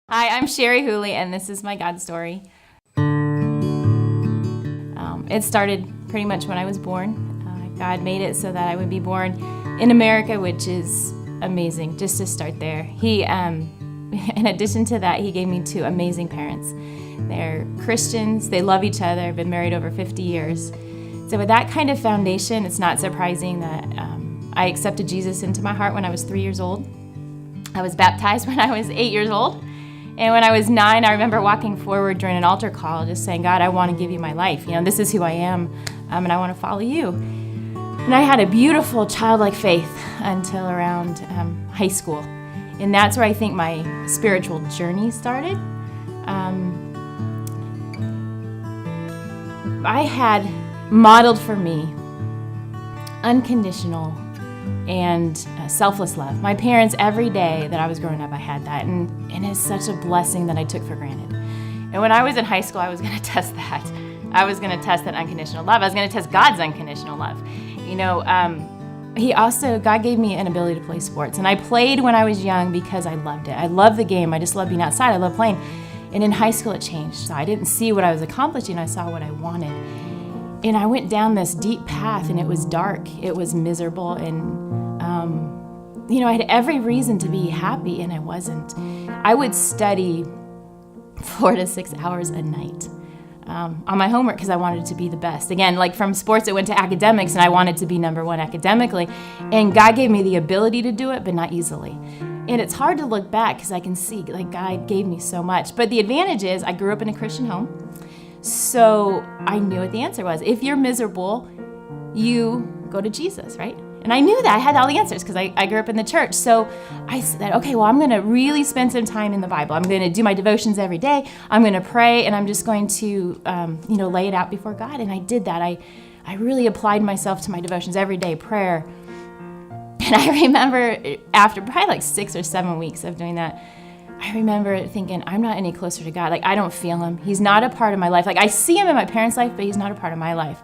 Hi, I'm Sheri Hooley, and this is my God story. It started pretty much when I was born. God made it so that I would be born in America, which is amazing, just to start there. He, in addition to that, he gave me two amazing parents. They're Christians, they love each other, been married over 50 years. So with that kind of foundation, it's not surprising that I accepted Jesus into my heart when I was 3 years old. I was baptized when I was 8 years old. And when I was 9, I remember walking forward during an altar call, just saying, God, I want to give you my life. This is who I am, and I want to follow you. And I had a beautiful childlike faith until around high school. And that's where I think my spiritual journey started. I had modeled for me unconditional and selfless love. My parents, every day that I was growing up, I had that, and it's such a blessing that I took for granted. And when I was in high school, I was going to test that. I was going to test that unconditional love. I was going to test God's unconditional love. God gave me an ability to play sports, and I played when I was young because I loved it. I loved the game. I just loved being outside. I loved playing. And in high school, it changed. So I didn't see what I was accomplishing. I saw what I wanted. And I went down this deep path, and it was dark. It was miserable, and I had every reason to be happy, and I wasn't. I would study 4 to 6 hours a night on my homework because I wanted to be the best. Again, like from sports, it went to academics, and I wanted to be number one academically. And God gave me the ability to do it, but not easily. And it's hard to look back because I can see, like, God gave me so much. But the advantage is I grew up in a Christian home, so I knew what the answer was. If you're miserable, you go to Jesus, right? And I knew that. I had all the answers because I grew up in the church. So I said, okay, well, I'm going to really spend some time in the Bible. I'm going to do my devotions every day. I'm going to pray, and I'm just going to, lay it out before God. And I did that. I really applied myself to my devotions every day, prayer. And I remember after probably like 6 or 7 weeks of doing that, I remember thinking, I'm not any closer to God. Like, I don't feel him. He's not a part of my life. Like, I see him in my parents' life, but he's not a part of my life.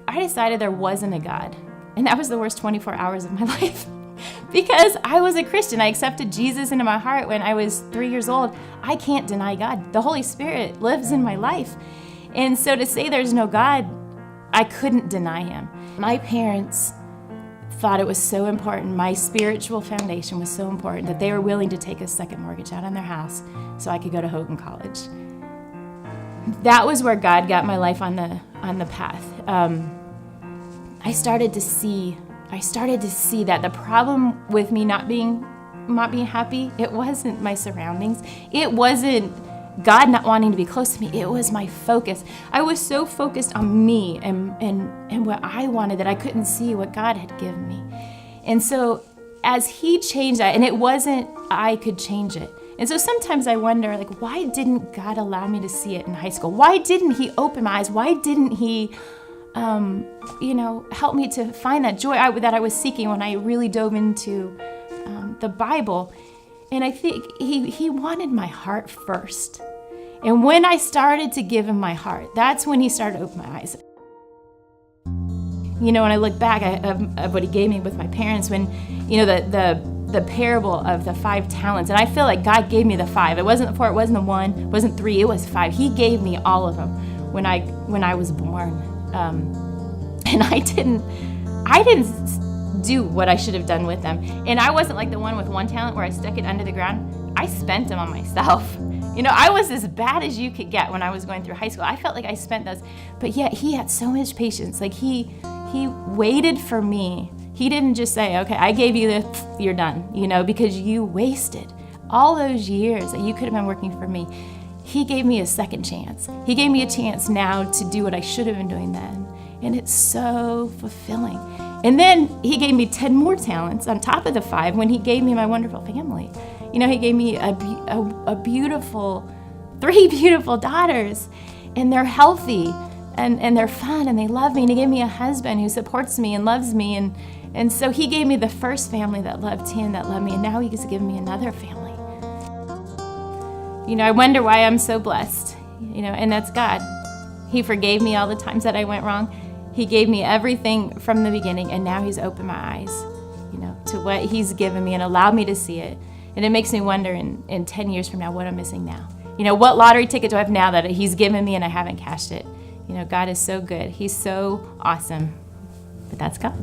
I decided there wasn't a God. And that was the worst 24 hours of my life because I was a Christian. I accepted Jesus into my heart when I was 3 years old. I can't deny God. The Holy Spirit lives in my life. And so to say there's no God, I couldn't deny him. My parents thought it was so important. My spiritual foundation was so important that they were willing to take a second mortgage out on their house so I could go to Houghton College. That was where God got my life on the path. I started to see that the problem with me not being happy, it wasn't my surroundings. It wasn't God not wanting to be close to me. It was my focus. I was so focused on me and what I wanted that I couldn't see what God had given me. And so as he changed that, and it wasn't I could change it. And so sometimes I wonder, like, why didn't God allow me to see it in high school? Why didn't he open my eyes? Why didn't he help me to find that joy that I was seeking when I really dove into the Bible? And I think he wanted my heart first. And when I started to give him my heart, that's when he started to open my eyes. When I look back of what he gave me with my parents, when, the parable of the 5 talents, and I feel like God gave me the 5. It wasn't the 4, it wasn't the 1, it wasn't 3, it was 5. He gave me all of them when I was born. And I didn't do what I should have done with them. And I wasn't like the one with 1 talent where I stuck it under the ground. I spent them on myself. I was as bad as you could get when I was going through high school. I felt like I spent those, but yet he had so much patience. Like he waited for me. He didn't just say, okay, I gave you this, you're done, because you wasted all those years that you could have been working for me. He gave me a second chance. He gave me a chance now to do what I should have been doing then. And it's so fulfilling. And then he gave me 10 more talents on top of the 5 when he gave me my wonderful family. He gave me a beautiful, 3 beautiful daughters, and they're healthy and they're fun and they love me. And he gave me a husband who supports me and loves me. And so he gave me the first family that loved him, that loved me, and now he's given me another family. I wonder why I'm so blessed, and that's God. He forgave me all the times that I went wrong. He gave me everything from the beginning, and now he's opened my eyes, to what he's given me and allowed me to see it. And it makes me wonder in 10 years from now what I'm missing now. You know, what lottery ticket do I have now that he's given me and I haven't cashed it? You know, God is so good. He's so awesome. But that's God.